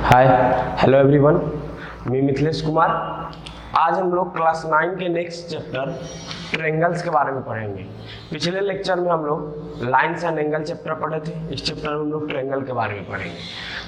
Hi hello everyone, मैं मिथिलेश कुमार। आज हम लोग क्लास 9 के नेक्स्ट चैप्टर ट्रायंगल्स के बारे में पढ़ेंगे। पिछले लेक्चर में हम लोग लाइन्स एंड एंगल चैप्टर पढ़े थे। इस चैप्टर में हम लोग ट्रायंगल के बारे में पढ़ेंगे।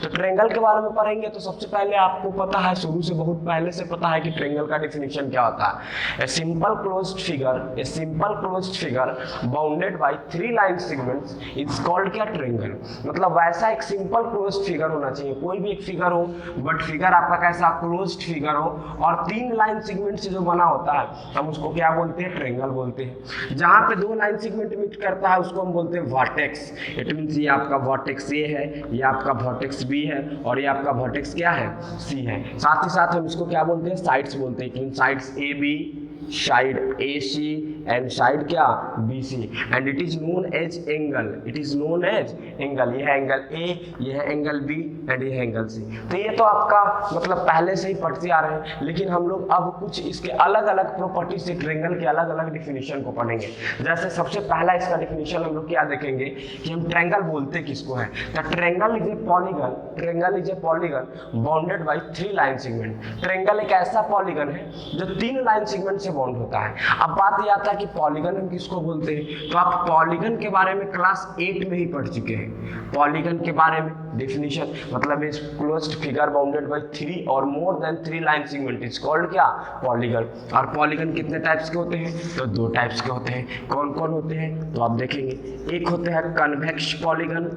तो ट्रायंगल के बारे में पढ़ेंगे तो सबसे पहले आपको पता है, शुरू से बहुत पहले से पता है कि ट्रायंगल का डेफिनेशन क्या होता है। A simple closed figure bounded by 3 line segments is called क्या, ट्रायंगल। मतलब वैसा एक सिंपल क्लोज्ड फिगर होना चाहिए, कोई भी एक फिगर हो बट फिगर आपका कैसा क्लोज्ड फिगर हो और 3 लाइन सेगमेंट से जो बना होता है हम उसको क्या बोलते हैं, ट्रायंगल बोलते हैं। जहां पे 2 लाइन सेगमेंट मीट करता है उसको हम बोलते हैं वर्टेक्स। इट मींस ये आपका वर्टेक्स ए है, ये आपका वर्टेक्स बी है और ये आपका वर्टेक्स क्या है, सी है। साथ ही साथ हम इसको क्या बोलते हैं, साइड्स बोलते हैं। क्यों, sides A B, side A C and side क्या, B C. And it is known as angle, it is known as angle. ये है एंगल ए, ये है एंगल बी एंड ये है एंगल सी। तो ये तो आपका मतलब पहले से ही पढ़ते आ रहे हैं, लेकिन हम लोग अब कुछ इसके अलग अलग प्रॉपर्टी से ट्रायंगल के अलग अलग डिफिनेशन को पढ़ेंगे। जैसे सबसे पहला इसका डिफिनेशन हम लोग क्या देखेंगे कि हम ट्रायंगल बोलते किसको है। तो triangle is a polygon, triangle is a polygon bounded by 3 line segment. Triangle एक ऐसा पॉलीगन है जो 3 लाइन सेगमेंट से बाउंड होता है। अब बात यह आता है कि पॉलीगन हम किसको बोलते हैं। तो आप पॉलीगन के बारे में क्लास 8 में ही पढ़ चुके हैं। पॉलीगन के बारे में डेफिनेशन मतलब is closed figure bounded by 3 और more than 3 line segment is called क्या, पॉलीगन। और पॉलीगन कितने टाइप्स के होते हैं, तो 2 टाइप्स के होते हैं। कौन कौन होते हैं तो आप देखेंगे, एक होते हैं कन्वेक्स पॉलीगन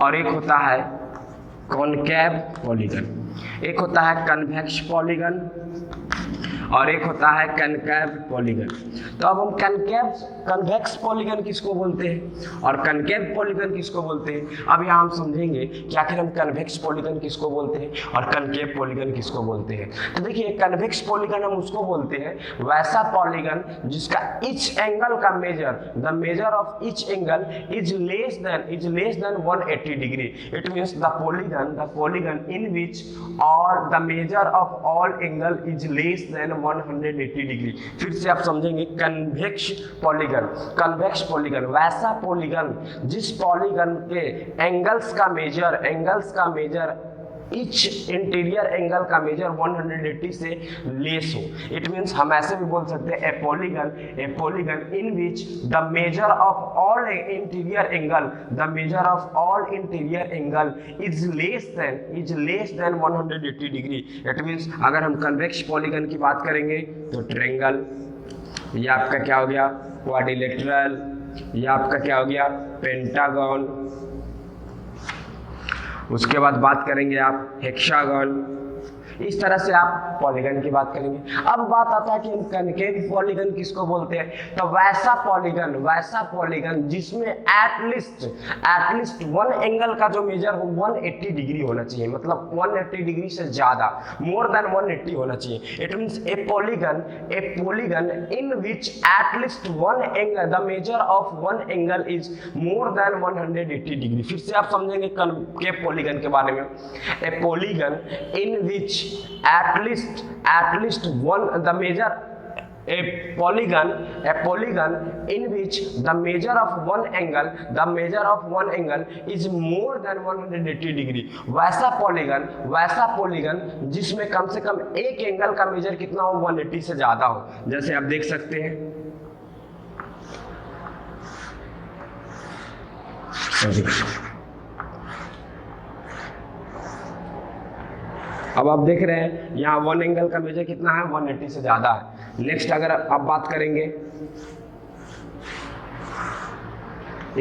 और एक होता है कॉनकेव पॉलीगन। एक होता है कन्वेक्स पॉलीगन और एक होता है कनकेव पॉलीगन। तो अब हम कन्वेक्स पॉलीगन किसको बोलते हैं और कनकेव पॉलीगन किसको बोलते हैं, अब यहाँ हम समझेंगे कि आखिर हम कन्वेक्स पॉलीगन किसको बोलते हैं और कनकेव पॉलीगन किसको बोलते हैं। तो देखिए, कन्वेक्स पॉलीगन हम उसको बोलते हैं वैसा पॉलीगन जिसका ईच एंगल का measure, the measure of each angle is less than 180 degree. It means the polygon in which और the measure of all angle is less than 180 degree. फिर से आप समझेंगे, कन्वेक्स पॉलीगन वैसा पॉलीगन जिस polygon के angles का मेजर इच इंटीरियर एंगल का मेजर 180 से लेस हो। इट मींस हम ऐसे भी बोल सकते हैं ए polygon in which the measure of all interior angle is less than 180 degree. It means अगर हम कन्वेक्स पॉलीगन की बात करेंगे तो ट्रायंगल, ये आपका क्या हो गया, क्वाड्रिलेटरल, ये आपका क्या हो गया, पेंटागन। उसके बाद बात करेंगे आप हेक्सागन। इस तरह से आप पॉलीगन की बात करेंगे। अब बात आता है कि हम कनकेव पॉलीगन किसको बोलते हैं। तो वैसा पॉलीगन जिसमें एटलीस्ट 1 एंगल का जो मेजर हो 180 डिग्री होना चाहिए, मतलब 180 डिग्री से ज्यादा, मोर देन 180 होना चाहिए। It means A polygon in which at least 1 angle, the measure of 1 angle is more than 180 degree. फिर से आप समझेंगे कनकेव पॉलीगन के बारे में। ए polygon in which at least one the measure a polygon in which the measure of one angle is more than 180 degree। वैसा polygon जिसमें कम से कम एक एंगल का मेजर कितना हो, 180 से ज्यादा हो। जैसे आप देख सकते हैं, अब आप देख रहे हैं यहाँ 1 एंगल का मेजर कितना है, 180 से ज्यादा है। नेक्स्ट अगर आप बात करेंगे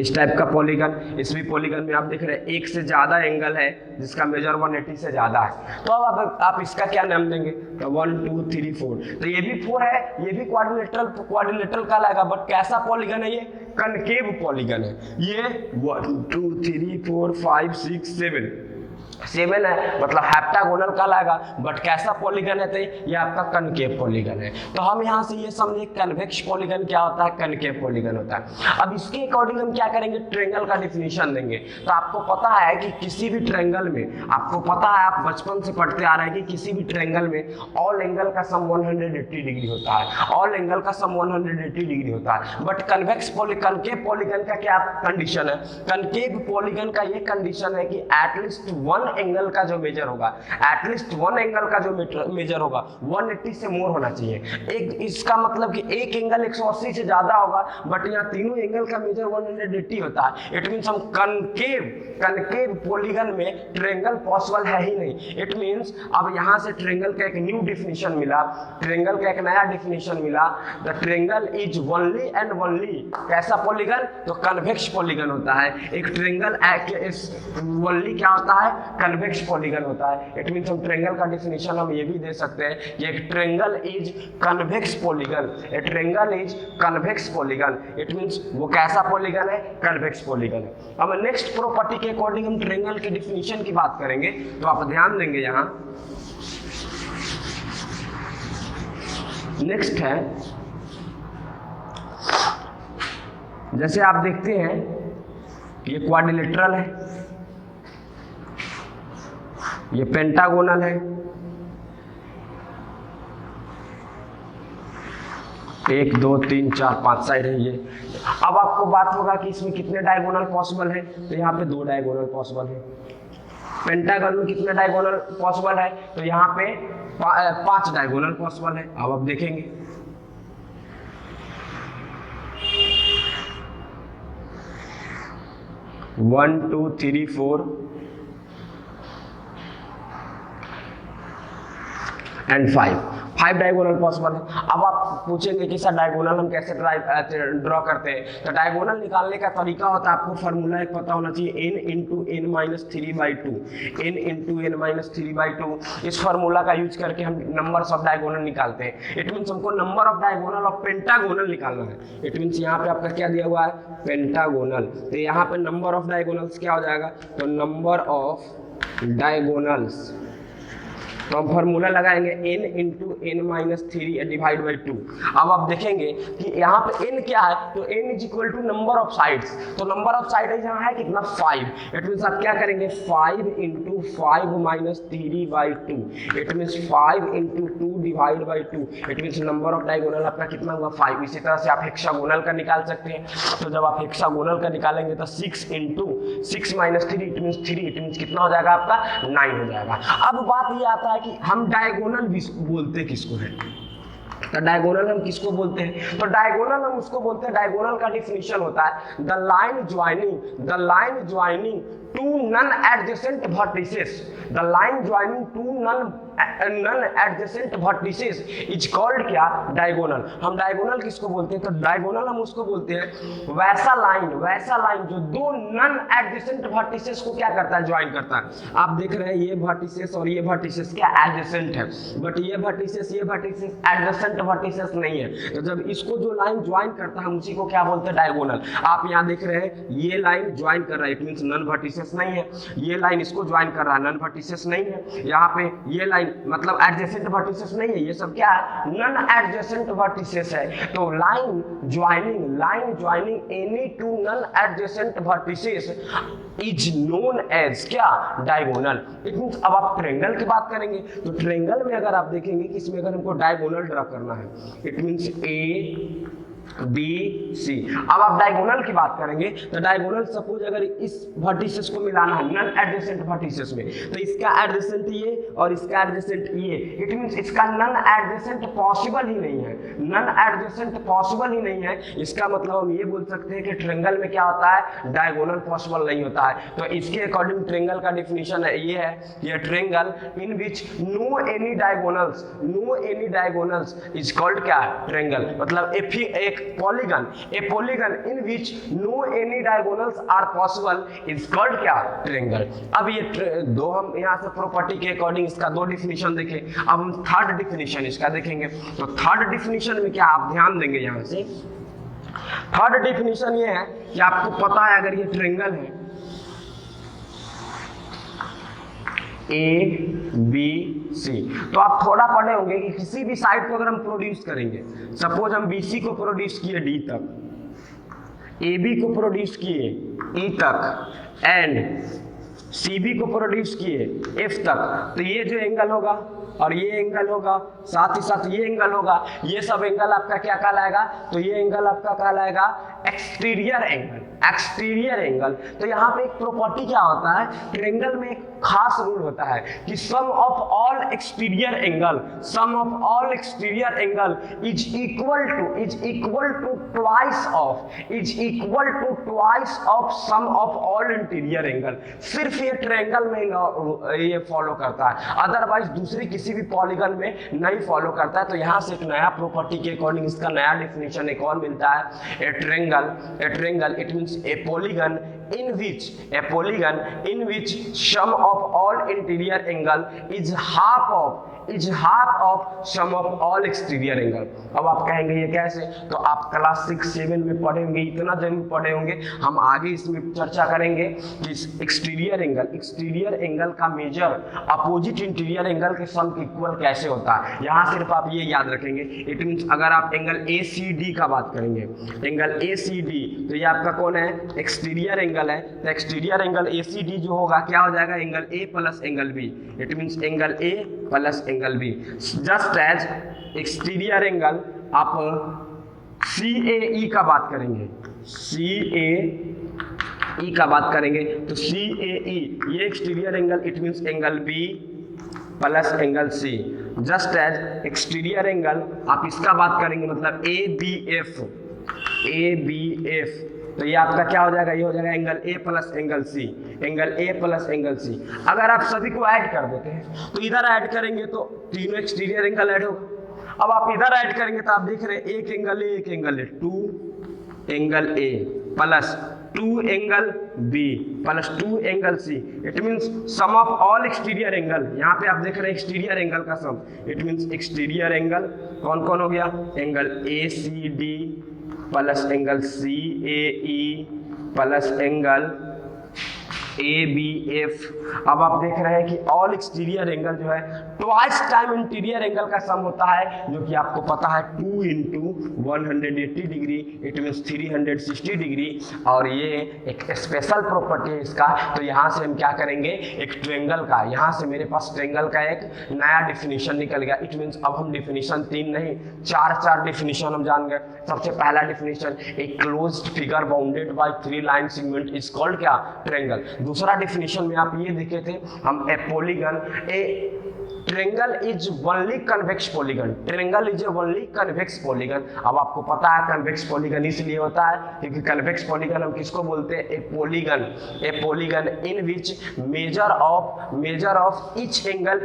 इस टाइप का पॉलीगन, इस भी पॉलीगन में आप देख रहे हैं एक से ज्यादा एंगल है जिसका मेजर 180 से ज्यादा है। तो अब आप इसका क्या नाम देंगे, तो 1 2 3 4। तो ये भी 4 है, ये भी क्वाड्रिलेटरल का लगेगा, बट कैसा पॉलीगन है, ये कनकेव पॉलीगन है। ये 1 2 3 4 5 6 7 है, मतलब हेप्टागोनल का लाएगा, बट कैसा पॉलीगन है, तो ये आपका कनकेव पॉलीगन है। तो हम यहाँ से ये समझे कन्वेक्स पॉलीगन क्या होता है, कनकेव पॉलीगन होता है। अब इसके अकॉर्डिंग हम क्या करेंगे, ट्रायंगल का डिफिनेशन देंगे। तो आपको पता है कि किसी भी ट्रायंगल में, आपको पता है, आप बचपन से पढ़ते आ रहे हैं कि किसी भी ट्रायंगल में ऑल एंगल का सम 180 डिग्री होता है, ऑल एंगल का सम 180 डिग्री होता है। बट कनकेव पॉलीगन का क्या कंडीशन है, कनकेव पॉलीगन का ये कंडीशन है कि एटलीस्ट 1 एंगल का जो मेजर होगा, एटलीस्ट वन एंगल का जो मेजर होगा 180 से मोर होना चाहिए। एक इसका मतलब कि एक एंगल 180 से ज्यादा होगा, बट यहाँ तीनों एंगल का मेजर 180 होता है। इट मीन्स हम कनकेव पॉलीगन में ट्रायंगल पॉसिबल है ही नहीं। इट मीन्स अब यहाँ से ट्रायंगल का एक न्यू डिफिनेशन मिला, ट्रायंगल का एक नया डिफिनेशन मिला। The triangle is only and only कैसा पॉलीगन, तो कन्वेक्स पॉलीगन होता है। एक ट्रायंगल ओनली क्या होता है, कन्वेक्स पॉलीगन होता है। इट मीन्स हम ट्रायंगल का डिफिनेशन हम ये भी दे सकते हैं कि एक triangle is convex polygon, A triangle is convex polygon. It means वो कैसा पॉलीगन है, कन्वेक्स पॉलीगन है। अब नेक्स्ट प्रॉपर्टी के अकॉर्डिंग हम ट्रायंगल के डिफिनेशन की बात करेंगे, तो आप ध्यान देंगे यहाँ नेक्स्ट है, जैसे आप देखते हैं ये क्वाड्रिलेटरल है, ये पेंटागोनल है, 1 2 3 4 5 साइड है ये। अब आपको बात होगा कि इसमें कितने डायगोनल पॉसिबल है, तो यहाँ पे 2 डायगोनल पॉसिबल है। पेंटागन में कितने डायगोनल पॉसिबल है, तो यहाँ पे 5 डायगोनल पॉसिबल है। अब आप देखेंगे वन 2 3 4 एंड 5 डायगोनल पॉसिबल है। अब आप पूछेंगे कि सर डायगोनल हम कैसे ड्रॉ करते हैं, तो डायगोनल निकालने का तरीका होता है, आपको फार्मूला एक पता होना चाहिए, n into n minus 3/2, n into n minus 3/2। इस फार्मूला का यूज करके हम नंबर्स ऑफ डायगोनल निकालते हैं। इट मीन्स हमको number of diagonal of pentagonal निकालना है। इट मीन्स यहाँ पे आपका क्या दिया हुआ है, पेंटागोनल, तो यहाँ पे नंबर ऑफ डायगोनल्स क्या हो जाएगा, तो नंबर ऑफ डायगोनल्स, तो हम फॉर्मूला लगाएंगे n into n minus 3 divide by 2। अब आप देखेंगे कि यहाँ पे n क्या है, तो n is equal to number of sides, तो नंबर ऑफ साइड यहाँ है कितना 5। इट मीन्स आप क्या करेंगे 5 into 5 minus 3/2, it means 5 into 2 divide by 2। It means number of diagonal आपका कितना हुआ 5। इसी तरह से आप हेक्सागोनल का निकाल सकते हैं, तो जब आप हेक्सागोनल का निकालेंगे तो 6 into 6 minus 3 it means 3, it means कितना हो जाएगा आपका 9 हो जाएगा। अब बात ये आता है कि हम डायगोनल भी बोलते किसको है, तो डायगोनल हम किसको बोलते हैं, तो डायगोनल हम उसको बोलते हैं, डायगोनल का डिफिनीशन होता है the line joining two non adjacent vertices, the line joining two non adjacent vertices is called क्या, डायगोनल। हम डायगोनल किसको बोलते हैं, तो डायगोनल हम उसको बोलते हैं वैसा लाइन जो दो नॉन एडजेसेंट वर्टिसेस को क्या करता है, ज्वाइन करता है। आप देख रहे हैं ये वर्टिसेस और ये वर्टिसेस क्या एडजेसेंट है, बट ये वर्टिसेस एडजेसेंट वर्टिसेस नहीं है। तो जब इसको जो लाइन ज्वाइन करता है हम उसी को क्या बोलते हैं, डायगोनल। आप यहाँ देख रहे हैं ये लाइन ज्वाइन कर रहा है, इट मींस नॉन वर्टिसेस नहीं है। ये लाइन इसको ज्वाइन कर रहा है, नॉन वर्टिसेस नहीं है। यहाँ पे ये लाइन मतलब एडजेसेंट वर्टिसेस नहीं है, ये सब क्या है, नॉन एडजेसेंट वर्टिसेस है। तो line joining any two non adjacent vertices is known as क्या, डायगोनल। इट मींस अब आप ट्रायंगल की बात करेंगे, तो ट्रायंगल में अगर आप देखेंगे कि इसमें अगर हमको डायगोनल ड्रा करना है, it means A B C। अब आप डायगोनल की बात करेंगे, तो डायगोनल सपोज अगर इस वर्टिसेस को मिलाना है नॉन एडजेसेंट वर्टिसेस में, तो इसका एडजेसेंट ये और इसका एडजेसेंट ये, इट मींस इसका नॉन एडजेसेंट पॉसिबल ही नहीं है, नॉन एडजेसेंट पॉसिबल ही नहीं है। इसका मतलब हम ये बोल सकते हैं कि ट्रायंगल में क्या होता है, डायगोनल पॉसिबल नहीं होता है। तो इसके अकॉर्डिंग ट्रायंगल का डिफिनीशन है ये triangle in which no any diagonals is called क्या, ट्रायंगल। मतलब एक polygon in which no any diagonals are possible is called क्या, ट्रायंगल। अब ये दो हम यहाँ से प्रॉपर्टी के अकॉर्डिंग इसका दो डिफिनीशन देखें। अब हम थर्ड डिफिनीशन इसका देखेंगे, तो थर्ड डिफिनीशन में क्या आप ध्यान देंगे, यहाँ से थर्ड डिफिनीशन ये है कि आपको पता है अगर ये ट्रायंगल है ABC, तो आप थोड़ा पढ़े होंगे कि किसी भी साइड को अगर हम प्रोड्यूस करेंगे, सपोज हम BC को प्रोड्यूस किए D तक, AB को प्रोड्यूस किए E तक एंड CB को प्रोड्यूस किए F तक, तो ये जो एंगल होगा और ये एंगल होगा, साथ ही साथ ये एंगल होगा, ये सब एंगल आपका क्या कहलाएगा, तो ये एंगल आपका कहलाएगा एक्सटीरियर एंगल। तो यहाँ पे एक प्रॉपर्टी क्या होता है, ट्रायंगल में एक खास रूल होता है कि sum of all exterior angle, sum of all exterior angle is equal to twice of sum of all interior angle. सिर्फ ये ट्रायंगल में ये फॉलो करता है, अदरवाइज दूसरी किसी भी पॉलीगन में नहीं फॉलो करता है। तो यहाँ से एक नया प्रॉपर्टी के अकॉर्डिंग इसका नया डेफिनेशन एक और मिलता है। A triangle it means A polygon in which sum of all interior angle is half of sum of all exterior angle। अब आप कहेंगे ये कैसे, तो आप क्लास 6-7 में पढ़े होंगे, इतना जरूर पढ़े होंगे। हम आगे इसमें चर्चा करेंगे कि एक्सटीरियर एंगल का मेजर अपोजिट इंटीरियर एंगल के सम के इक्वल कैसे होता है। यहाँ सिर्फ आप ये याद रखेंगे, इट मींस अगर आप एंगल ACD का बात करेंगे, एंगल ACD, तो ये आपका कौन है, एक्सटीरियर एंगल है। तो एक्सटीरियर एंगल ACD जो होगा क्या हो जाएगा, angle A plus angle B, it means angle A plus angle B। Just as exterior angle आप CAE का बात करेंगे, CAE का बात करेंगे, तो CAE ये exterior angle it means angle B plus angle C। Just as exterior angle आप इसका बात करेंगे, मतलब ABF, तो ये आपका क्या हो जाएगा, ये हो जाएगा angle A plus angle C, angle A plus angle C। अगर आप सभी को ऐड कर देते हैं तो इधर ऐड करेंगे तो तीनों एक्सटीरियर एंगल ऐड होगा। अब आप इधर ऐड करेंगे तो आप देख रहे हैं एक angle A, 2 angle A plus 2 angle B plus 2 angle C। It means sum of all exterior angle, यहाँ पे आप देख रहे हैं एक्सटीरियर एंगल का sum, it means exterior angle कौन कौन हो गया, angle ACD plus angle CAE plus angle ABF। अब आप देख रहे हैं कि ऑल एक्सटीरियर एंगल जो है ट्वाइस टाइम इंटीरियर एंगल का सम होता है, जो कि आपको पता है 2 into 180 degree, it means 360 degree. और ये एक स्पेशल प्रॉपर्टी है इसका। तो यहाँ से हम क्या करेंगे, एक ट्रायंगल का, यहाँ से मेरे पास ट्रायंगल का एक नया डिफिनीशन निकल गया। इट मीन्स अब हम डिफिनीशन 3 नहीं 4 डिफिनीशन हम जान गए। सबसे पहला डिफिनीशन, एक closed figure bounded by 3 line segment is called क्या, ट्रायंगल। दूसरा डिफिनीशन में आप ये देखे थे हम, ए polygon, A triangle is only convex polygon, triangle is only convex polygon. अब आपको पता है कन्वेक्स पॉलीगन इसलिए होता है क्योंकि कन्वेक्स पॉलीगन हम किसको बोलते हैं, ए polygon in which major of each angle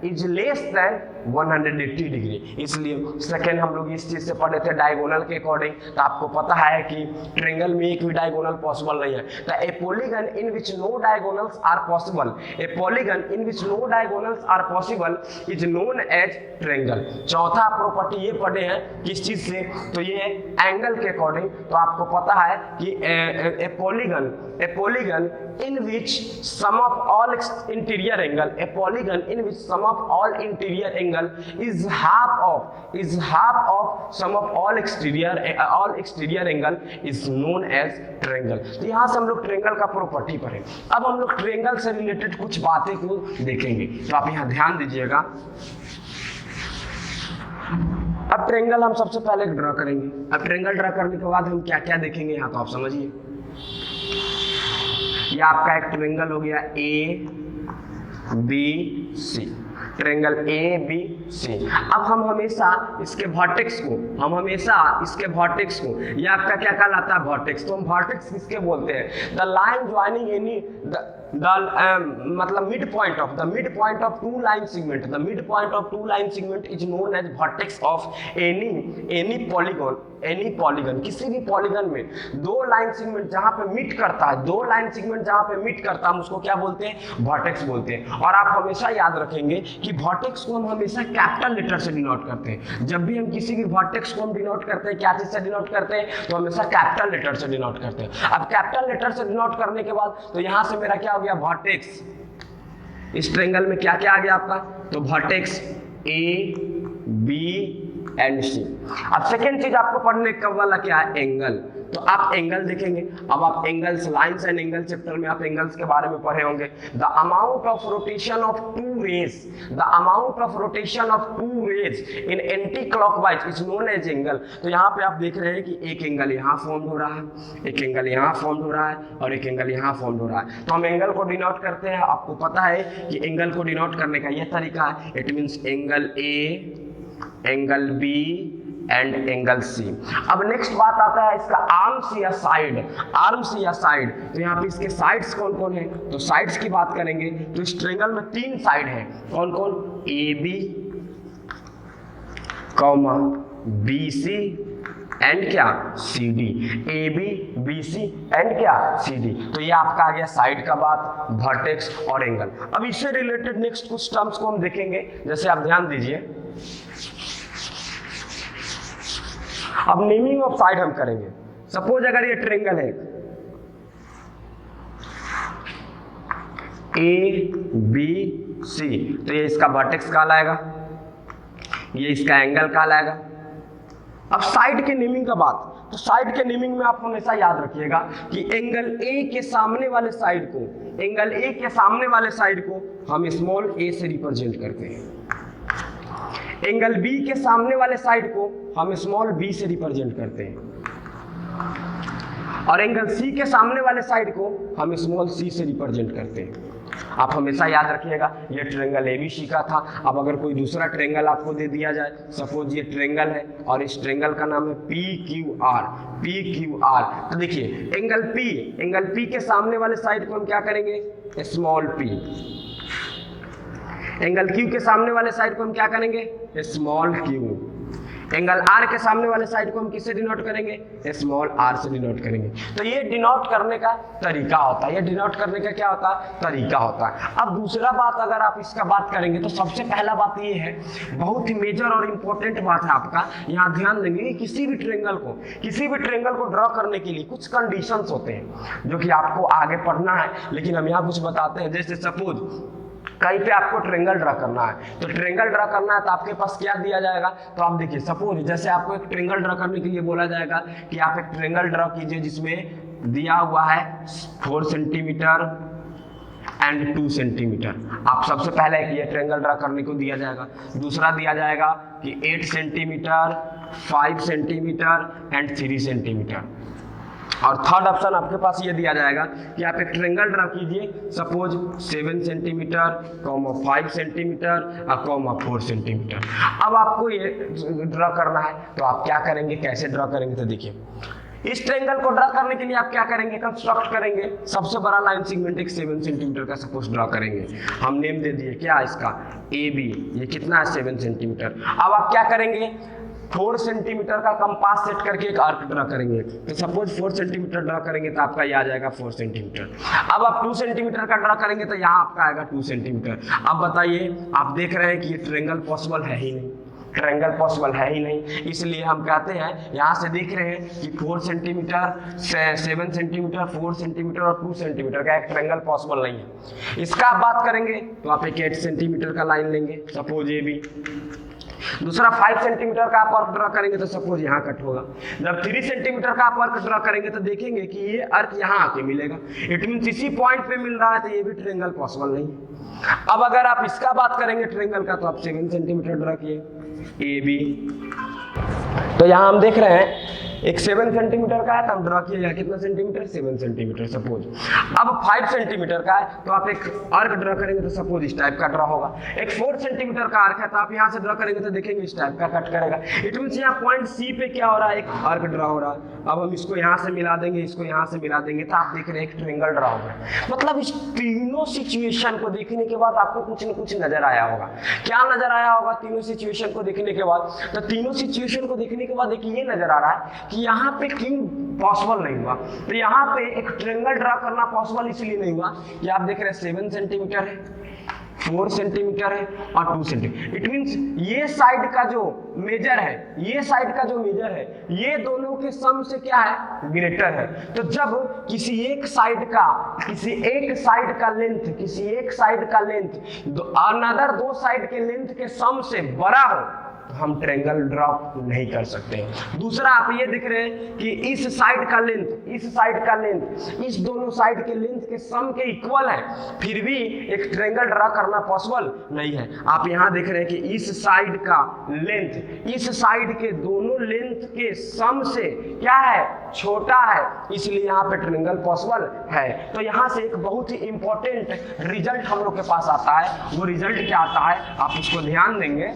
is less than 180 degree. इसलिए सेकेंड हम लोग इस चीज से पढ़े थे डायगोनल के अकॉर्डिंग। तो आपको पता है कि ट्रायंगल में एक भी डायगोनल पॉसिबल नहीं है। तो a polygon in which no diagonals are possible, a polygon in which no diagonals are possible is known as triangle. चौथा प्रॉपर्टी ये पढ़े हैं किस चीज से, तो ये एंगल के अकॉर्डिंग। तो आपको पता है कि ए polygon in which sum of all interior angle, a polygon in which sum of all interior angle is half of sum of all exterior angle is known as triangle। तो यहाँ से हम लोग ट्रायंगल का प्रॉपर्टी पढ़े। अब हम लोग ट्रायंगल से रिलेटेड कुछ बातें को देखेंगे, तो आप यहाँ ध्यान दीजिएगा। अब ट्रायंगल हम सबसे पहले ड्रा करेंगे। अब ट्रायंगल ड्रा करने के बाद हम क्या क्या देखेंगे यहाँ, तो आप समझिए। ये आपका एक ट्रायंगल हो गया ABC, ट्रायंगल ABC। अब हम हमेशा इसके वर्टेक्स को, ये आपका क्या कहलाता है, वर्टेक्स। तो हम वर्टेक्स किसके बोलते हैं, द लाइन ज्वाइनिंग एनी मतलब mid point of two line segment, the mid point of two line segment is known as vertex of any polygon. किसी भी पॉलीगन में दो लाइन सेगमेंट जहां पे मीट करता है, हम उसको क्या बोलते हैं, वर्टेक्स बोलते हैं। और आप हमेशा याद रखेंगे कि वर्टेक्स को हम हमेशा कैपिटल लेटर से डिनोट करते हैं। जब भी हम किसी भी वर्टेक्स को हम डिनोट करते हैं, क्या चीज से डिनोट करते हैं, तो हमेशा कैपिटल लेटर से डिनोट करते हैं। अब कैपिटल लेटर से डिनोट करने के बाद तो यहां से मेरा क्या हो गया, वर्टेक्स। इस ट्रायंगल में क्या क्या आ गया आपका, तो vertex A B and C। अब सेकेंड चीज आपको पढ़ने का वाला क्या है, एंगल। तो आप एंगल देखेंगे। अब आप angles, lines and angle chapter में आप एंगल्स के बारे में पढ़े होंगे। The amount of rotation of two rays, the amount of rotation of two rays in anti clockwise is known as angle. तो यहाँ पे आप देख रहे हैं कि एक एंगल यहाँ फॉर्म हो रहा है, एक एंगल यहाँ फॉर्म हो रहा है और एक एंगल यहाँ फॉर्म हो रहा है। तो हम एंगल को डिनोट करते हैं। आपको पता है कि एंगल को डिनोट करने का यह तरीका है, it means angle A, angle B and angle C. अब नेक्स्ट बात आता है इसका आर्म्स या साइड, आर्म्स या साइड। तो यहाँ पे इसके साइड्स कौन कौन है, तो साइड्स की बात करेंगे तो इस ट्रायंगल में 3 साइड है। कौन कौन, A B comma B C and क्या, C D. A B B C and क्या, सी डी। तो ये आपका आ गया साइड का बात, वर्टेक्स और एंगल। अब इससे रिलेटेड नेक्स्ट कुछ टर्म्स को हम देखेंगे, जैसे आप ध्यान दीजिए। अब नेमिंग ऑफ साइड हम करेंगे। सपोज अगर ये ट्रायंगल है ए बी सी, तो ये इसका वर्टेक्स कहलाएगा, ये इसका एंगल कहलाएगा। अब साइड के नेमिंग का बात, तो साइड के नेमिंग में आप हमेशा याद रखिएगा कि एंगल ए के सामने वाले साइड को, एंगल ए के सामने वाले साइड को हम स्मॉल ए से रिप्रेजेंट करते हैं, एंगल बी के सामने वाले साइड को हम स्मॉल बी से रिप्रेजेंट करते हैं, और एंगल सी के सामने वाले साइड को हम स्मॉल सी से रिप्रेजेंट करते हैं। आप हमेशा याद रखिएगा ये ट्रायंगल एबीसी का था। अब अगर कोई दूसरा ट्रायंगल आपको दे दिया जाए, सपोज ये ट्रायंगल है और इस ट्रायंगल का नाम है P Q R, P Q R. तो देखिए एंगल पी के सामने वाले साइड को हम क्या करेंगे, स्मॉल पी। एंगल क्यू के सामने वाले साइड को हम क्या करेंगे, स्मॉल क्यू। एंगल आर के सामने वाले साइड को हम किससे डिनोट करेंगे, स्मॉल आर से डिनोट करेंगे। तो ये डिनोट करने का तरीका होता है, ये डिनोट करने का क्या होता है, तरीका होता है। अब दूसरा बात अगर आप इसका बात करेंगे तो सबसे पहला बात ये है, बहुत ही मेजर और इंपॉर्टेंट बात है आपका यहाँ ध्यान देंगे कि किसी भी ट्रायंगल को ड्रॉ करने के लिए कुछ कंडीशंस होते हैं जो कि आपको आगे पढ़ना है, लेकिन हम यहाँ कुछ बताते हैं। जैसे सपोज कहीं पे आपको ट्रायंगल ड्रा करना है, तो ट्रायंगल ड्रा करना है तो आपके पास क्या दिया जाएगा, तो आप देखिए सपोज जैसे आपको एक ट्रायंगल ड्रा करने के लिए बोला जाएगा कि आप एक ट्रायंगल ड्रा कीजिए जिसमें दिया हुआ है 4 सेंटीमीटर एंड 2 सेंटीमीटर। आप सबसे पहले ये ट्रायंगल ड्रा करने को दिया जाएगा। दूसरा दिया जाएगा कि 8 सेंटीमीटर, 5 सेंटीमीटर एंड 3 सेंटीमीटर। और थर्ड ऑप्शन आपके पास ये दिया जाएगा कि आप एक ट्रायंगल ड्रा कीजिए, सपोज 7 सेंटीमीटर, 5 सेंटीमीटर और 4 सेंटीमीटर। अब आपको ये ड्रा करना है तो आप क्या करेंगे, कैसे ड्रा करेंगे, तो देखिए इस ट्रायंगल को ड्रा करने के लिए आप क्या करेंगे, कंस्ट्रक्ट करेंगे। सबसे बड़ा लाइन सेगमेंट एक 7 सेंटीमीटर का सपोज ड्रा करेंगे। हम नेम दे दिए क्या इसका, ए बी। ये कितना है, 7 सेंटीमीटर। अब आप क्या करेंगे, 4 सेंटीमीटर का कंपास सेट करके एक आर्क ड्रा करेंगे। तो सपोज 4 सेंटीमीटर ड्रा करेंगे तो आपका ये आ जाएगा 4 सेंटीमीटर। अब आप 2 सेंटीमीटर का ड्रा करेंगे तो यहाँ आपका आएगा 2 सेंटीमीटर। अब बताइए, आप देख रहे हैं कि ये ट्रायंगल पॉसिबल है ही नहीं, ट्रायंगल पॉसिबल है ही नहीं, इसलिए हम कहते हैं, यहाँ से देख रहे हैं कि 4 सेंटीमीटर, 7 सेंटीमीटर, 4 सेंटीमीटर और 2 सेंटीमीटर का एक ट्रायंगल पॉसिबल नहीं है। इसका आप बात करेंगे तो आप एक 8 सेंटीमीटर का लाइन लेंगे, सपोज ये भी। दूसरा 5 सेंटीमीटर का आप अर्क ड्रा करेंगे तो सपोज यहाँ कट होगा। जब 3 सेंटीमीटर का आप अर्क ड्रा करेंगे तो देखेंगे कि ये अर्क यहाँ आके मिलेगा। इट मींस इसी पॉइंट पे मिल रहा है, तो ये भी ट्रायंगल पॉसिबल नहीं है। अब अगर आप इसका बात करेंगे ट्रायंगल का, तो आप 7 सेंटीमीटर ड्रा किए, ए बी। तो यहाँ हम देख रहे हैं एक 7 सेंटीमीटर का है तो हम ड्रा किए यहाँ कितना सेंटीमीटर, 7 सेंटीमीटर सपोज। अब 5 सेंटीमीटर का है तो आप एक आर्क ड्रा करेंगे तो सपोज इस टाइप का ड्रा होगा। एक 4 सेंटीमीटर का आर्क है तो आप यहाँ से ड्रा करेंगे तो देखेंगे इस टाइप का कट करेगा। इट मींस यहाँ पॉइंट सी पे क्या हो रहा है, एक आर्क ड्रा हो रहा है। अब हम इसको यहाँ से मिला देंगे, इसको यहाँ से मिला देंगे, तो आप देख रहे हैं एक ट्रायंगल ड्रा हो गया। मतलब इस तीनों सिचुएशन को देखने के बाद आपको कुछ न कुछ नजर आया होगा। क्या नजर आया होगा तीनों सिचुएशन को देखने के बाद, तो तीनों सिचुएशन को देखने के बाद देखिए ये नजर आ रहा है कि यहाँ पे क्यों पॉसिबल नहीं हुआ। तो यहाँ पे एक ट्रायंगल ड्रा करना पॉसिबल इसलिए नहीं हुआ कि आप देख रहे हैं 7 सेंटीमीटर है, 4 सेंटीमीटर है और 2 सेंटीमीटर। इट मींस ये साइड का जो मेजर है, ये साइड का जो मेजर है, ये दोनों के सम से क्या है, ग्रेटर है। तो जब किसी एक साइड का लेंथ अनदर 2 साइड के लेंथ के सम से बड़ा हो, तो हम ट्रायंगल ड्रॉ नहीं कर सकते। दूसरा आप ये देख रहे हैं कि इस साइड का लेंथ, इस साइड का लेंथ, इस दोनों साइड के लेंथ के सम के इक्वल है, फिर भी एक ट्रायंगल ड्रॉ करना पॉसिबल नहीं है। आप यहाँ देख रहे हैं कि इस साइड का लेंथ इस साइड के दोनों लेंथ के सम से क्या है, छोटा है, इसलिए यहाँ पे ट्रायंगल पॉसिबल है। तो यहाँ से एक बहुत ही इंपॉर्टेंट रिजल्ट हम लोग के पास आता है। वो रिजल्ट क्या आता है, आप उसको ध्यान देंगे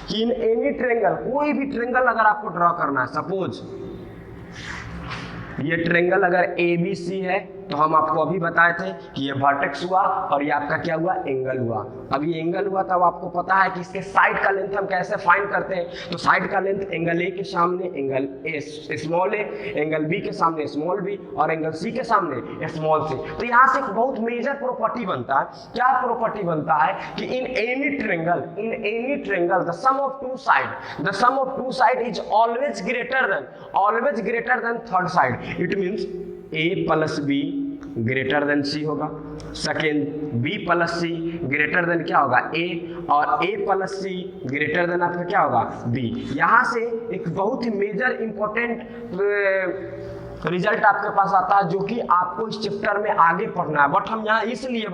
कि इन एनी ट्रायंगल, कोई भी ट्रायंगल अगर आपको ड्रॉ करना है, सपोज ये ट्रायंगल अगर ABC है, तो हम आपको अभी बताए थे कि ये वर्टेक्स हुआ और ये आपका क्या हुआ, एंगल हुआ। अब ये एंगल हुआ तब आपको पता है कि इसके साइड का लेंथ हम कैसे फाइंड करते हैं। तो साइड का लेंथ एंगल A के सामने angle small a, angle B के सामने स्मॉल b और एंगल C के सामने स्मॉल c। तो यहाँ से एक बहुत मेजर प्रॉपर्टी बनता है। क्या प्रॉपर्टी बनता है कि in any triangle the sum of two side is always greater than third side. It means A plus B greater than C होगा, second B plus C greater than क्या होगा, A, और A plus C greater than आपका क्या होगा, B। यहाँ से एक बहुत ही मेजर इंपॉर्टेंट रिजल्ट आपके पास आता है, जो कि आपको इस चैप्टर में आगे पढ़ना है। बट हम यहाँ इसलिए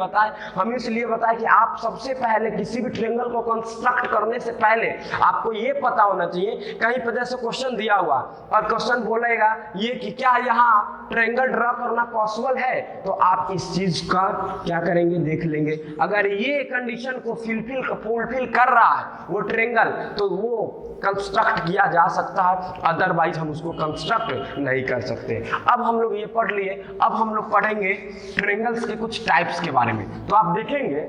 बताएं कि आप सबसे पहले किसी भी ट्रायंगल को कंस्ट्रक्ट करने से पहले आपको ये पता होना चाहिए, कहीं पर जैसे क्वेश्चन दिया हुआ और क्वेश्चन बोलेगा ये कि क्या यहाँ ट्रायंगल ड्रॉ करना पॉसिबल है, तो आप इस चीज का क्या करेंगे, देख लेंगे। अगर ये कंडीशन को फुलफिल कर रहा है वो ट्रायंगल, तो वो कंस्ट्रक्ट किया जा सकता है, अदरवाइज हम उसको कंस्ट्रक्ट नहीं कर सकते। अब हम लोग ये पढ़ लिए, अब हम लोग पढ़ेंगे ट्रायंगल्स के कुछ टाइप्स के बारे में। तो आप देखेंगे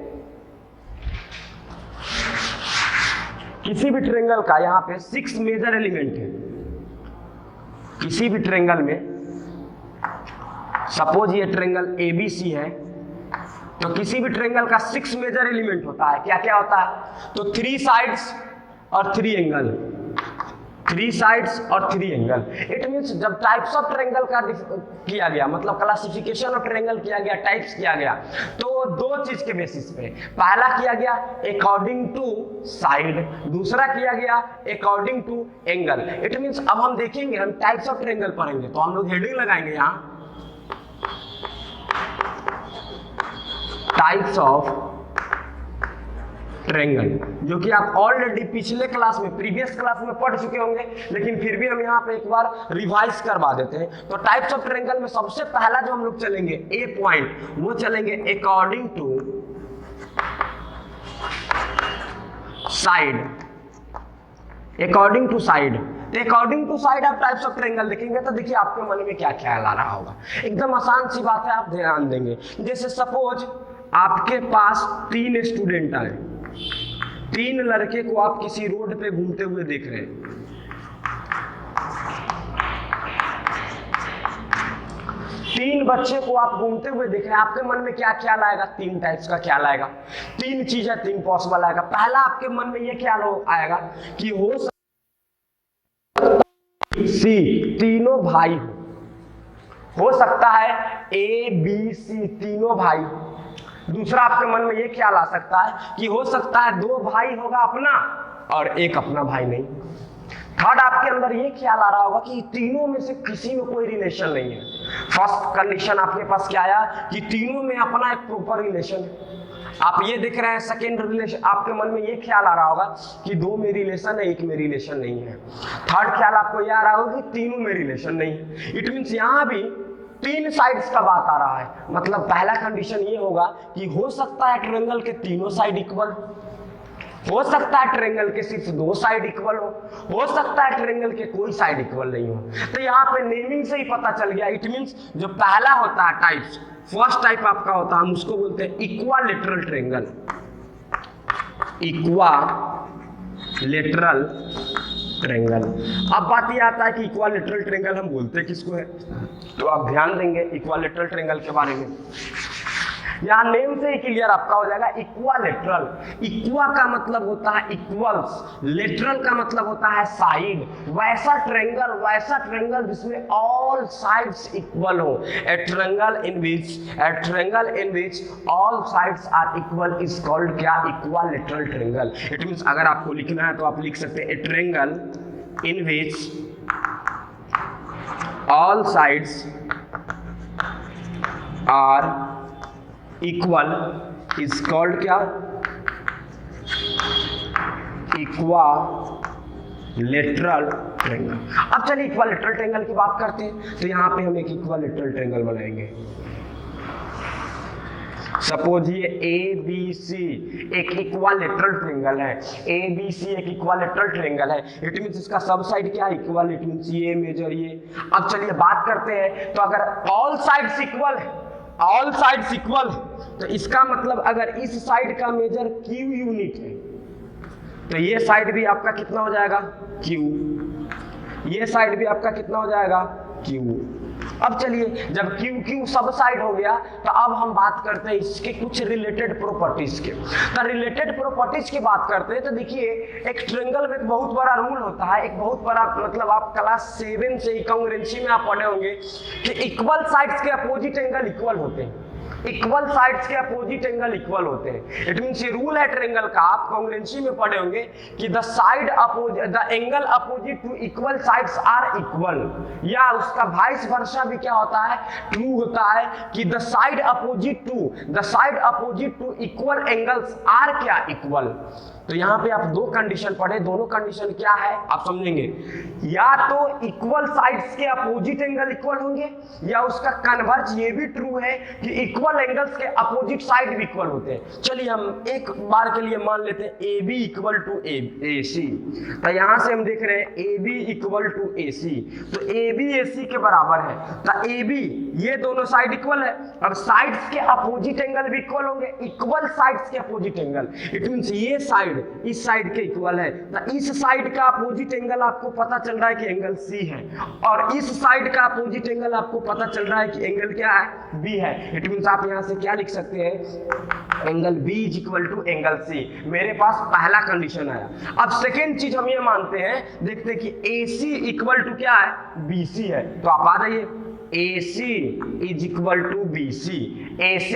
किसी भी ट्रायंगल का यहाँ पे 6 मेजर एलिमेंट है। किसी भी ट्रायंगल में, सपोज ये ट्रायंगल ABC है, तो किसी भी ट्रायंगल का 6 मेजर एलिमेंट होता है। क्या क्या होता है, तो 3 साइड्स और 3 एंगल, 3 साइड्स और 3 एंगल। इट मींस जब टाइप्स ऑफ ट्रायंगल का किया गया, मतलब क्लासिफिकेशन ऑफ ट्रायंगल किया गया, टाइप्स किया गया, तो 2 चीज के बेसिस पे। पहला किया गया अकॉर्डिंग टू साइड, दूसरा किया गया according to angle. It means अब हम देखेंगे, हम टाइप्स ऑफ ट्रायंगल पढ़ेंगे, तो हम लोग हेडिंग लगाएंगे यहाँ टाइप्स ऑफ ट्रायंगल, जो कि आप ऑलरेडी पिछले क्लास में, प्रीवियस क्लास में पढ़ चुके होंगे, लेकिन फिर भी हम यहाँ पे एक बार रिवाइज करवा देते हैं। तो टाइप्स ऑफ ट्रायंगल में सबसे पहला जो हम लोग चलेंगे ए पॉइंट, वो चलेंगे according to side. According to side, तो अकॉर्डिंग टू साइड आप टाइप्स ऑफ ट्रायंगल देखेंगे तो देखिए आपके मन में क्या ख्याल आ रहा होगा। एकदम आसान सी बात है, आप ध्यान देंगे। जैसे सपोज आपके पास 3 स्टूडेंट आए, 3 लड़के को आप किसी रोड पे घूमते हुए देख रहे हैं। 3 बच्चे को आप घूमते हुए देख रहे हैं, आपके मन में क्या ख्याल आएगा, 3 टाइप्स का ख्याल आएगा। 3 चीजें, 3 पॉसिबल आएगा। पहला आपके मन में यह ख्याल आएगा कि हो सी तीनों भाई हो सकता है ABC तीनों भाई। दूसरा आपके मन में ये ख्याल आ सकता है कि हो सकता है 2 भाई होगा अपना और 1 अपना भाई नहीं। थर्ड आपके अंदर ये ख्याल आ रहा होगा कि तीनों में से किसी में कोई रिलेशन नहीं है। फर्स्ट कंडीशन आपके पास क्या आया कि तीनों में अपना एक प्रॉपर रिलेशन है। आप ये देख रहे हैं सेकेंड रिलेशन, आपके मन में ये ख्याल आ रहा होगा कि 2 में रिलेशन है, 1 में रिलेशन नहीं है। थर्ड ख्याल आपको ये आ रहा होगा कि तीनों में रिलेशन नहीं है। इट मीन्स यहाँ भी 3 साइड्स का बात आ रहा है। मतलब पहला कंडीशन ये होगा कि हो सकता है ट्रायंगल के तीनों साइड इक्वल, हो सकता है ट्रायंगल के सिर्फ 2 साइड इक्वल हो सकता है ट्रायंगल के कोई साइड इक्वल नहीं हो। तो यहाँ पे नेमिंग से ही पता चल गया। इट मींस जो पहला होता है टाइप्स, फर्स्ट टाइप आपका होता है, हम उसको बोलते हैं इक्वालेटरल ट्रायंगल। Equilateral triangle. अब बात ये आता है कि इक्वालेटरल ट्रायंगल हम बोलते किसको है, तो आप ध्यान देंगे इक्वालेटरल ट्रायंगल के बारे में। यहाँ नेम से ही क्लियर आपका हो जाएगा, इक्वालेटरल। इक्वा का मतलब होता है इक्वल्स, लेटरल का मतलब होता है साइड। वैसा ट्रायंगल जिसमें ऑल साइड्स इक्वल हो। A triangle in which all sides are equal is called क्या? Equilateral triangle. इट मींस अगर आपको लिखना है तो आप लिख सकते हैं a triangle in which all sides are equal is called क्या? Equilateral triangle. अब चलिए इक्वालेटरल ट्रायंगल की बात करते हैं, तो यहां पे हम एक इक्वालेटरल ट्रायंगल बनाएंगे। सपोज ये ABC एक इक्वालेटरल ट्रायंगल है, ABC एक इक्वालेटरल ट्रायंगल है। इट मींस इसका सब साइड क्या है? इक्वल। इट मींस ये मेजर ये। अब चलिए बात करते हैं, तो अगर ऑल साइड्स इक्वल है, ऑल साइड्स इक्वल है, तो इसका मतलब अगर इस साइड का मेजर Q यूनिट है, तो ये साइड भी आपका कितना हो जाएगा? Q। ये साइड भी आपका कितना हो जाएगा? Q। अब चलिए जब Q सब साइड हो गया, तो अब हम बात करते हैं इसके कुछ रिलेटेड प्रॉपर्टीज के। तो रिलेटेड प्रॉपर्टीज की बात करते हैं, तो देखिए एक ट्रायंगल में एक बहुत बड़ा रूल होता है, एक बहुत बड़ा मतलब आप क्लास 7 से कांग्रुएंसी में आप पढ़े होंगे कि इक्वल साइड्स के अपोजिट एंगल इक्वल होते हैं। इक्वल साइड्स के अपोजिट एंगल इक्वल होते हैं। इट मींस ये रूल है ट्रायंगल का, आप कांग्रुएंसी में पढ़े होंगे कि the angle opposite to equal sides are equal, या उसका वाइस वर्सा भी क्या होता है? ट्रू होता है कि the side opposite to equal angles are क्या? इक्वल। तो यहाँ पे आप दो कंडीशन पढ़े, दोनों कंडीशन क्या है आप समझेंगे। या तो इक्वल साइड्स के अपोजिट एंगल इक्वल होंगे, या उसका कन्वर्ज ये भी ट्रू है कि इक्वल एंगल्स के अपोजिट साइड भी इक्वल होते हैं। चलिए हम एक बार के लिए मान लेते हैं AB इक्वल टू AC। तो यहाँ से हम देख रहे हैं AB इक्वल टू AC, तो AB AC के बराबर है। तो AB ये दोनों साइड इक्वल है, अब साइड्स के अपोजिट एंगल भी इक्वल होंगे, इक्वल साइड्स के अपोजिट एंगल। इट मींस ये साइड इस साइड के इक्वल है, तो इस साइड का अपोजिट एंगल आपको पता चल रहा है कि एंगल C है, और इस साइड का अपोजिट एंगल आपको पता चल रहा है कि एंगल क्या है? B है। इट मींस आप यहां से क्या लिख सकते हैं? Angle B is equal to angle C। मेरे पास पहला कंडीशन आया। अब सेकेंड चीज हम ये मानते हैं, देखते हैं कि AC इक्वल टू क्या है? BC है। तो आप आ जाइए, AC is equal to BC, AC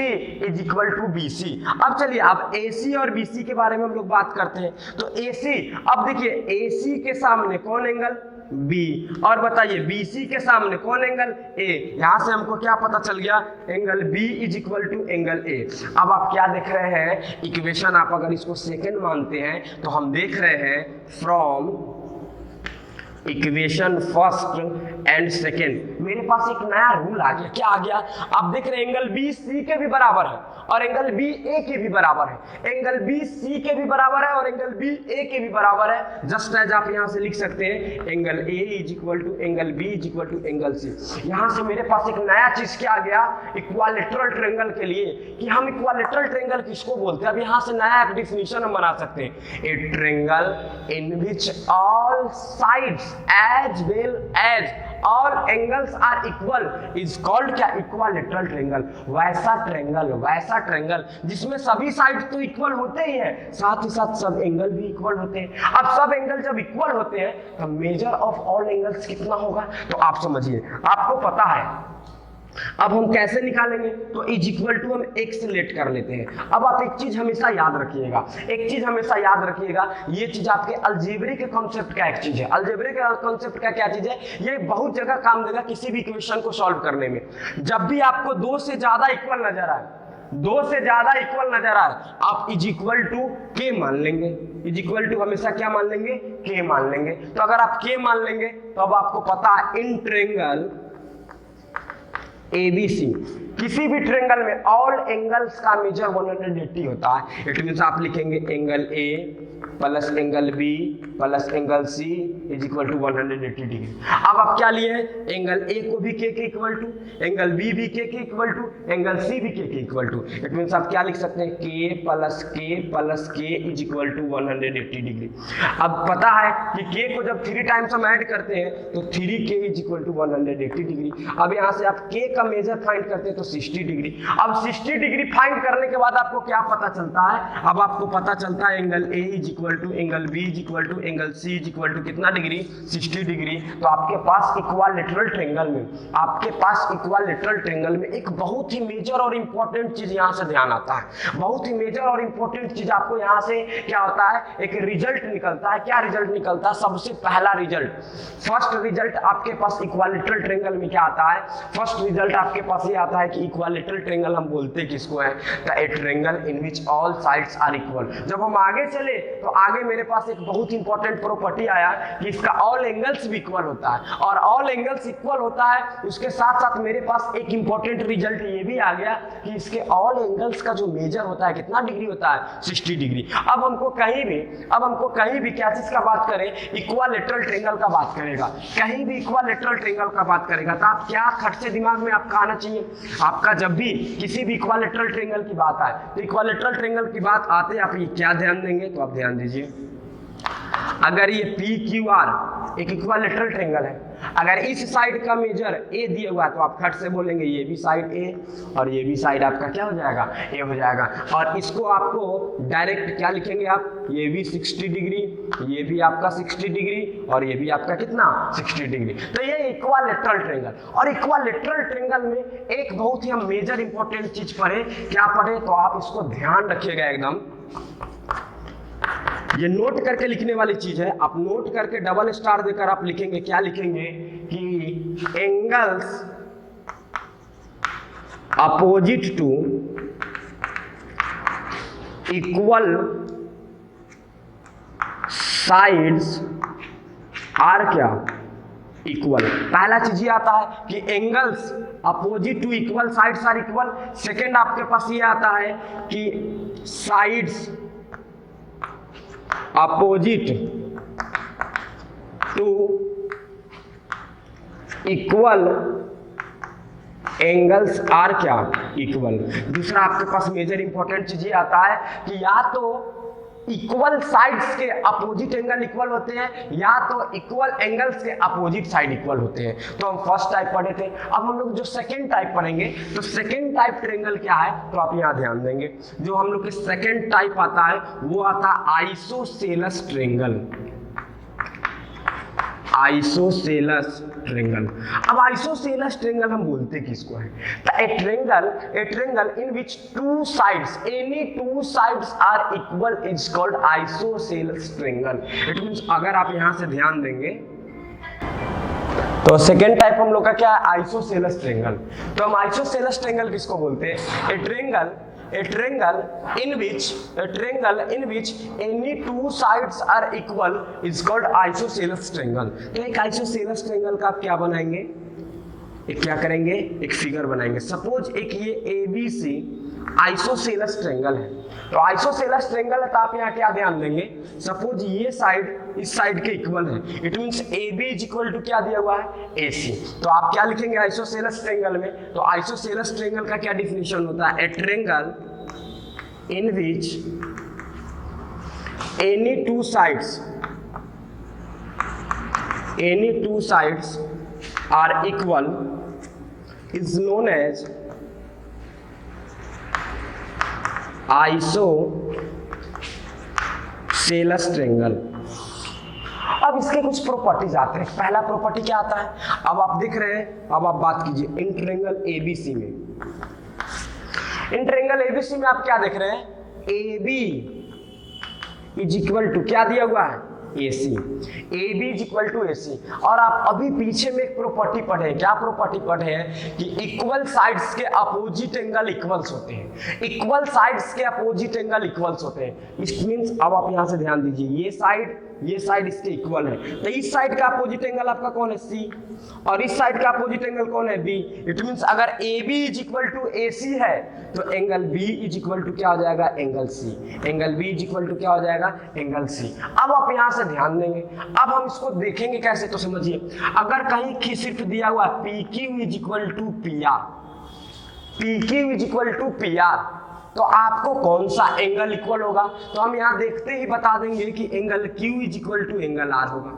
is equal to BC। अब चलिए अब AC और BC के बारे में हम लोग बात करते हैं। तो AC, अब देखिए AC के सामने कौन एंगल? B, और बताइए BC के सामने कौन एंगल? A। यहां से हमको क्या पता चल गया? Angle B is equal to angle A। अब आप क्या देख रहे हैं? इक्वेशन आप अगर इसको सेकंड मानते हैं, तो हम देख रहे हैं from equation first and second, मेरे पास एक नया रूल आ गया। क्या आ गया? आप देख रहे हैं एंगल B C के भी बराबर है और एंगल B A के भी बराबर है। एंगल B C के भी बराबर है और एंगल B A के भी बराबर है। जस्ट एज आप यहां से लिख सकते हैं angle A is equal to angle B is equal to angle C। यहां से मेरे पास एक नया चीज क्या आ गया इक्वालेटरल ट्रायंगल के लिए, कि हम इक्वालेटरल ट्रायंगल किसको बोलते हैं। अब यहां से नया एक डिफिनीशन हम बना सकते हैं, a triangle in which all sides as well as all angles are equal is called क्या? Equilateral triangle. वैसा ट्रायंगल जिसमें सभी साइड तो इक्वल होते ही हैं, साथ ही साथ सब एंगल भी इक्वल होते हैं। अब सब एंगल जब इक्वल होते हैं तो मेजर ऑफ ऑल एंगल्स कितना होगा? तो आप समझिए, आपको पता है। अब हम कैसे निकालेंगे? तो इज इक्वल टू हम x लेट कर लेते हैं। अब आप एक चीज हमेशा याद रखिएगा, ये चीज आपके अलजेब्रिक कॉन्सेप्ट का एक चीज है। अलजेब्रिक कॉन्सेप्ट का क्या चीज है? ये बहुत जगह काम देगा किसी भी इक्वेशन को सॉल्व करने में। जब भी आपको दो से ज्यादा इक्वल नजर आए, आप इज इक्वल टू के मान लेंगे। इज इक्वल टू हमेशा क्या मान लेंगे? के मान लेंगे। तो अगर आप के मान लेंगे तो अब आपको पता है इन ट्रायंगल ABC किसी भी ट्रायंगल में ऑल एंगल्स का मेजर 180 होता है। इट मींस आप लिखेंगे angle A plus angle B plus angle C is equal to 180 degree. अब आप क्या लिए हैं, एंगल ए को भी के इक्वल टू, एंगल बी भी के इक्वल टू, एंगल सी भी के इक्वल टू। इट मींस आप क्या लिख सकते हैं, के प्लस के इज इक्वल टू 180 डिग्री। अब पता है कि के को जब 3 टाइम्स हम ऐड करते हैं तो 3k is equal to 180 degree. अब यहाँ से आप के का मेजर फाइंड करते हैं तो 60 डिग्री। अब 60 डिग्री फाइंड करने के बाद आपको क्या पता चलता है, अब आपको पता चलता है angle A is equal to angle B is equal to angle C is equal to कितना डिग्री, 60 डिग्री। तो आपके पास इक्वालेटरल ट्रायंगल में, आपके पास इक्वालेटरल ट्रायंगल में एक बहुत ही मेजर और इंपॉर्टेंट चीज यहाँ से ध्यान आता है, बहुत ही मेजर और इंपॉर्टेंट चीज आपको यहाँ से क्या होता है, एक रिजल्ट निकलता है। क्या रिजल्ट निकलता है, सबसे पहला रिजल्ट, फर्स्ट रिजल्ट आपके पास इक्वालेटरल ट्रायंगल में क्या आता है, फर्स्ट रिजल्ट आपके पास ये आता है कि इक्वालेटरल ट्रायंगल हम बोलते किसको है, the a triangle in which all sides are equal. जब हम आगे चले तो आगे मेरे पास एक बहुत इंपॉर्टेंट प्रॉपर्टी आया कि इसका ऑल एंगल्स भी इक्वल होता है, और ऑल एंगल्स इक्वल होता है उसके साथ साथ मेरे पास एक इंपॉर्टेंट रिजल्ट ये भी आ गया कि इसके ऑल एंगल्स का जो मेजर होता है कितना डिग्री होता है, 60 डिग्री। अब हमको कहीं भी क्या चीज का बात करें, इक्वालेटरल ट्रायंगल का बात करेगा, कहीं भी इक्वालेटरल ट्रायंगल का बात करेगा तो आप क्या खट से दिमाग में आपका आना चाहिए, आपका जब भी किसी भी इक्वालेटरल ट्रायंगल की बात आए तो इक्वालेटरल ट्रायंगल की बात आते आप ये क्या ध्यान देंगे, तो आप ध्यान दीजिए, अगर ये पी क्यू आर एक इक्वालेटरल ट्रायंगल है, अगर इस साइड का मेजर ए दिया हुआ है तो आप खट से बोलेंगे ये भी साइड ए और ये भी साइड आपका क्या हो जाएगा, ए हो जाएगा। और इसको आपको डायरेक्ट क्या लिखेंगे आप, ये भी 60 डिग्री, ये भी आपका 60 डिग्री और ये भी आपका कितना 60 डिग्री। तो ये इक्वालेटरल ट्रायंगल। और इक्वालेटरल ट्रायंगल में एक बहुत ही हम मेजर इंपॉर्टेंट चीज पढ़े, क्या पढ़े, तो आप इसको ध्यान रखिएगा एकदम, ये नोट करके लिखने वाली चीज है, आप नोट करके डबल स्टार देकर आप लिखेंगे, क्या लिखेंगे कि angles opposite to equal sides are क्या इक्वल। पहला चीज ये आता है कि angles opposite to equal sides are equal. Second आपके पास ये आता है कि sides opposite to equal angles are क्या इक्वल। दूसरा आपके पास मेजर इंपॉर्टेंट चीज ये आता है कि या तो इक्वल साइड्स के अपोजिट एंगल इक्वल होते हैं या तो इक्वल एंगल्स के अपोजिट साइड इक्वल होते हैं। तो हम फर्स्ट टाइप पढ़े थे, अब हम लोग जो सेकंड टाइप पढ़ेंगे तो सेकंड टाइप ट्रायंगल क्या है, तो आप यहाँ ध्यान देंगे, जो हम लोग के सेकंड टाइप आता है वो आता है आइसोसेलस ट्रायंगल। Isosceles triangle. अब आइसोसेलस ट्रायंगल हम बोलते किसको है, a triangle in which two sides, any two sides are equal is called isosceles triangle. It means अगर आप यहां से ध्यान देंगे तो सेकेंड टाइप हम लोग का क्या है, आइसोसेलस ट्रायंगल। तो हम आइसोसेलस ट्रायंगल किसको बोलते हैं, a triangle in which any two sides are equal is called isosceles triangle। तो एक isosceles triangle का आप क्या बनाएंगे, एक क्या करेंगे, एक फिगर बनाएंगे। सपोज एक ये ABC आइसोसेलस ट्रायंगल है, तो आइसोसेलस ट्रायंगल है तो आप यहाँ क्या ध्यान देंगे, सपोज ये साइड इस साइड के इक्वल है, it means AB is equal to क्या दिया हुआ है, AC। तो आप क्या लिखेंगे आइसोसेलस ट्रायंगल में, तो आइसोसेलस ट्रायंगल का क्या डिफिनेशन होता है, a triangle in which any two sides are equal is known as isosceles triangle. अब इसके कुछ प्रॉपर्टीज आते हैं। पहला प्रॉपर्टी क्या आता है, अब आप देख रहे हैं, अब आप बात कीजिए इन ट्रायंगल ABC में, इन ट्रायंगल ABC में आप क्या देख रहे हैं, AB इज इक्वल टू क्या दिया हुआ है, AC। AB is equal to AC। और आप अभी पीछे में एक प्रॉपर्टी पढ़े, क्या प्रॉपर्टी पढ़े हैं कि इक्वल साइड्स के अपोजिट एंगल इक्वल्स होते हैं, इक्वल साइड्स के अपोजिट एंगल इक्वल्स होते हैं। इट मींस अब आप यहां से ध्यान दीजिए, ये साइड इसके इक्वल है, तो इस साइड का अपोजिट एंगल आपका कौन है, C, और इस साइड का अपोजिट एंगल कौन है, B। इट मींस अगर AB is equal to AC है तो angle B is equal to क्या हो जाएगा, angle C। Angle B is equal to क्या हो जाएगा, एंगल C। अब आप यहां से से ध्यान देंगे। अब हम इसको देखेंगे कैसे, तो समझिए, अगर कहीं सिर्फ दिया हुआ P Q is equal to P R, P Q is equal to P R, तो आपको कौन सा एंगल इक्वल होगा, तो हम यहाँ देखते ही बता देंगे कि angle Q is equal to angle R होगा।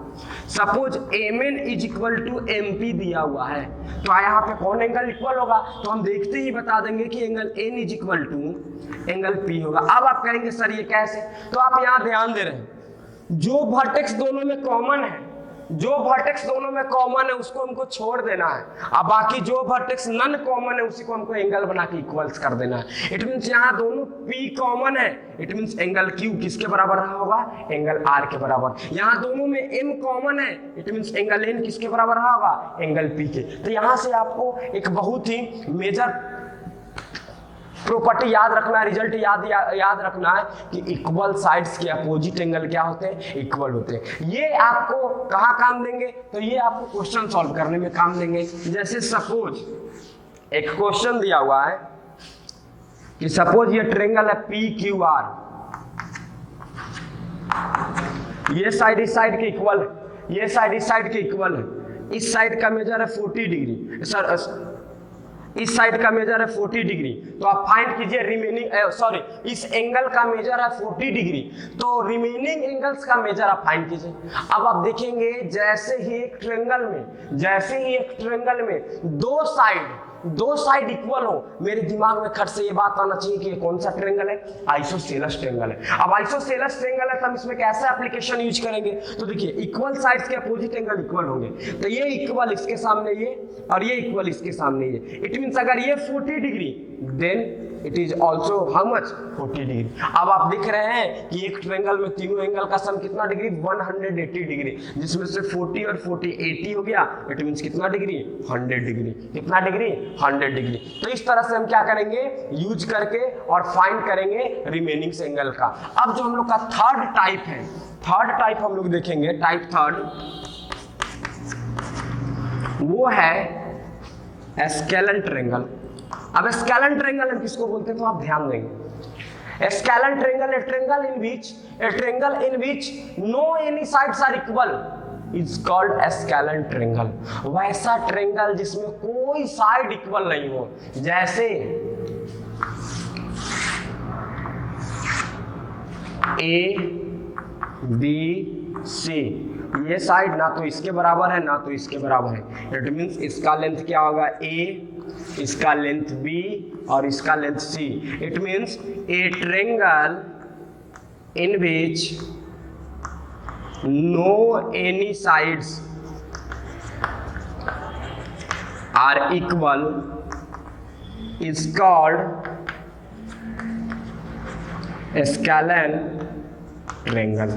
Suppose MN is equal to MP दिया हुआ है, तो यहाँ पे कौन एंगल इक्वल होगा, तो हम देखते ही बता देंगे कि angle N is equal to angle P होगा। अब आप कहेंगे सर ये कैसे, तो आप यहाँ ध्यान दे रहे हैं, जो वर्टेक्स दोनों में कॉमन है, जो वर्टेक्स दोनों में कॉमन है उसको हमको छोड़ देना है, अब बाकी जो वर्टेक्स नन कॉमन है उसी को हमको एंगल बना के इक्वल्स कर देना है। इट मींस यहाँ दोनों P कॉमन है, इट मींस एंगल Q किसके बराबर रहा होगा, एंगल R के बराबर। यहाँ दोनों में M कॉमन है, इट मींस एंगल N किसके बराबर रहा होगा, एंगल P के। तो यहाँ से आपको एक बहुत ही मेजर प्रॉपर्टी याद रखना है, रिजल्ट याद रखना है कि इक्वल साइड्स के अपोजिट एंगल क्या होते हैं, इक्वल होते हैं। ये आपको कहाँ काम देंगे, तो ये आपको क्वेश्चन सॉल्व करने में काम देंगे। जैसे सपोज एक क्वेश्चन दिया हुआ है कि सपोज ये ट्रायंगल है पी क्यू आर, ये साइड इस साइड के इक्वल है, ये साइड इस साइड के इक्वल है, इस साइड का मेजर है 40 डिग्री, सर इस साइड का मेजर है 40 डिग्री, तो आप फाइंड कीजिए रिमेनिंग इस एंगल का मेजर है 40 डिग्री, तो रिमेनिंग एंगल्स का मेजर आप फाइंड कीजिए। अब आप देखेंगे जैसे ही एक ट्रायंगल में दो साइड इक्वल हो, मेरे दिमाग में खट से ये बात आना चाहिए कि ये कौन सा ट्रायंगल है, आइसोसेलेस ट्रायंगल है। अब आइसोसेलेस ट्रायंगल है तो हम इसमें कैसे एप्लीकेशन यूज करेंगे, तो देखिए इक्वल साइड्स के अपोजिट एंगल इक्वल होंगे, तो ये इक्वल इसके सामने ये और ये इक्वल इसके सामने ये, इट मींस अगर ये 40 degree then it is also how much 40 degree. अब आप देख रहे हैं कि एक ट्रायंगल में तीनों एंगल का सम कितना डिग्री, 180 डिग्री, जिसमें से 40 और 40 80 हो गया, इट मींस कितना डिग्री, 100 डिग्री। कितना डिग्री, 100 डिग्री। तो इस तरह से हम क्या करेंगे, यूज करके और फाइंड करेंगे रिमेनिंग एंगल का। अब जो हम लोग का थर्ड टाइप है, थर्ड टाइप हम लोग देखेंगे, टाइप थर्ड, वो है स्केलन ट्रायंगल। अब स्केलन ट्रायंगल हम किसको बोलते हैं, तो आप ध्यान देंगे, scalene triangle a triangle in which no any sides are equal is called a scalene triangle। वैसा ट्रायंगल जिसमें कोई साइड इक्वल नहीं हो, जैसे ABC, ये साइड ना तो इसके बराबर है ना तो इसके बराबर है, इट मींस इसका लेंथ क्या होगा A, इसका लेंथ B और इसका length C। It means a triangle in which no any sides are equal is called scalene triangle.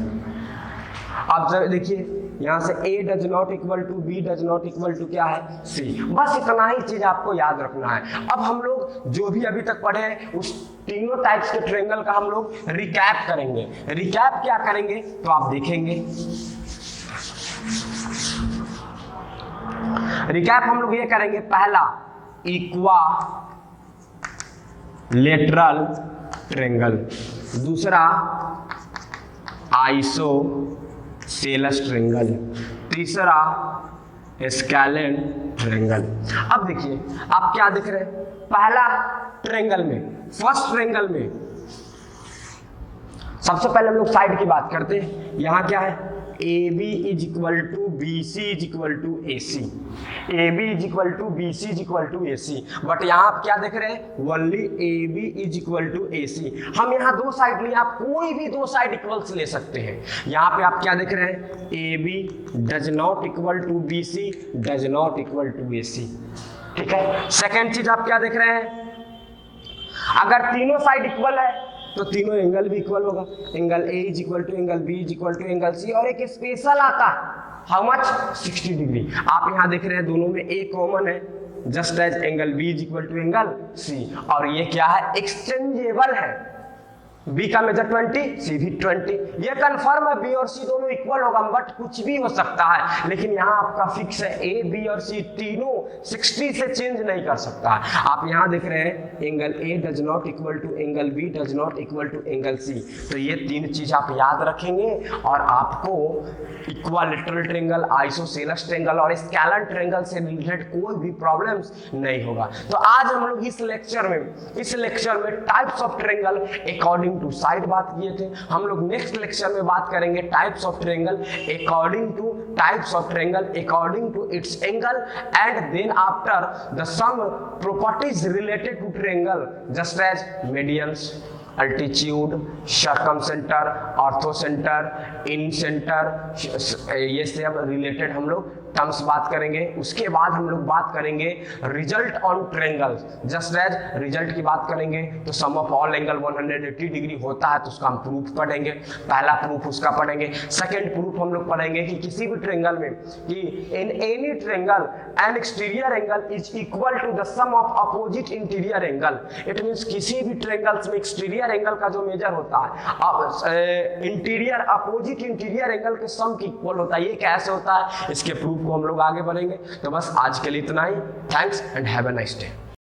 अब देखिए यहाँ से A does not equal to B does not equal to क्या है, C। बस इतना ही चीज आपको याद रखना है। अब हम लोग जो भी अभी तक पढ़े हैं उस तीनों टाइप्स के ट्रायंगल का हम लोग रिकैप करेंगे। रिकैप क्या करेंगे, तो आप देखेंगे, रिकैप हम लोग ये करेंगे, पहला इक्वा लेटरल ट्रायंगल, दूसरा आइसो सेलस ट्रायंगल, तीसरा स्केलन ट्रायंगल। अब देखिए आप क्या देख रहे हैं, पहला ट्रायंगल में, फर्स्ट ट्रायंगल में सबसे पहले हम लोग साइड की बात करते हैं। यहाँ क्या है, AB is equal to BC is equal to AC, AB is equal to BC is equal to AC, but यहाँ आप क्या देख रहे हैं, only AB is equal to AC। हम यहाँ दो साइड नहीं, आप कोई भी दो साइड इक्वल्स ले सकते हैं। यहाँ पे आप क्या देख रहे हैं, AB does not equal to BC does not equal to AC, ठीक है। सेकेंड चीज आप क्या देख रहे हैं, अगर तीनों साइड इक्वल है तो तीनों एंगल भी इक्वल होगा, angle A is equal to angle B is equal to angle C, और एक स्पेशल आता है हाउ मच, 60 डिग्री। आप यहाँ देख रहे हैं दोनों में A कॉमन है, just as angle B is equal to angle C, और ये क्या है, एक्सचेंजेबल है, बी का मेजर 20, सी भी 20। ये कंफर्म है बी और सी दोनों इक्वल होगा, बट कुछ भी हो सकता है, लेकिन यहाँ आपका फिक्स है ए बी और सी तीनों 60 से चेंज नहीं कर सकता है। आप यहाँ देख रहे हैं angle A does not equal to angle B does not equal to angle C, तो ये तीन चीज आप याद रखेंगे और आपको इक्वालेटरल ट्रायंगल, आइसोसेलेस ट्रायंगल और स्केलर ट्रायंगल से रिलेटेड कोई भी प्रॉब्लम्स नहीं होगा। तो आज हम लोग इस लेक्चर में types of triangle according to side बात किए थे। हम लोग नेक्स्ट लेक्चर में बात करेंगे types of triangle according to its angle and then after the sum properties related to triangle just as medians, altitude, circumcentre, orthocentre, incentre, ये सब रिलेटेड हम लोग टर्म्स बात करेंगे। उसके बाद हम लोग बात करेंगे result on triangle, just as result की बात करेंगे तो sum of all angle 180 degree होता है तो उसका हम प्रूफ पढ़ेंगे, पहला प्रूफ उसका पढ़ेंगे। सेकंड प्रूफ हम लोग पढ़ेंगे कि किसी भी ट्रायंगल में कि in any triangle an exterior angle is equal to the sum of opposite interior angle. It means किसी भी ट्रायंगल्स में एक्सटीरियर एंगल का जो मेजर होता है इंटीरियर अपोजिट इंटीरियर एंगल के सम के इक्वल होता है। ये कैसे होता है, इसके प्रूफ को हम लोग आगे बढ़ेंगे। तो बस आज के लिए इतना ही। Thanks and have a nice day.